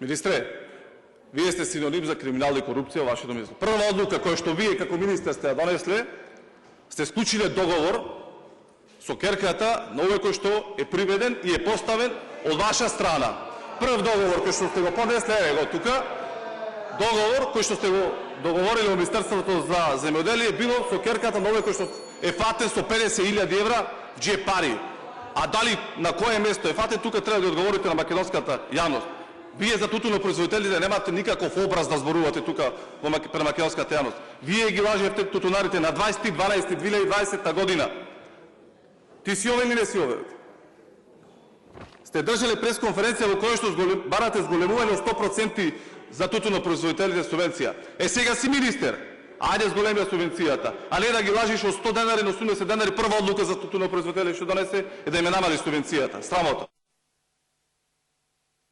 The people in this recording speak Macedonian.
Министре, вие сте синоним за криминал и корупција во вашето министерство. Прва одлука која што вие како министер сте ја донесле, сте склучиле договор со керката на овој кој што е приведен и е поставен од ваша страна. Прв договор кој што сте го поднесле, е го тука, договор кој што сте го договорили во Министерството за земјоделие било со керката на овој кој што е фатен со 50.000 евра джеб пари. А дали на кое место е фатен, тука треба да одговорите на македонската јавност. Вие за тутунопроизводителите немате никаков образ да зборувате тука пред македонската јавност. Вие ги лажевте тутунарите на 20.12.2020 година. Ти си овој или не си овој? Сте држале пресконференција во која што барате зголемување од 100% за тутунопроизводителите субвенција. Сега си министер. Ајде зголемија субвенцијата, а не да ги лажиш од 100 денари на 80 денари. Прва одлука за тутунопроизводителите што донесе е да им намали субвенцијата. Срамота.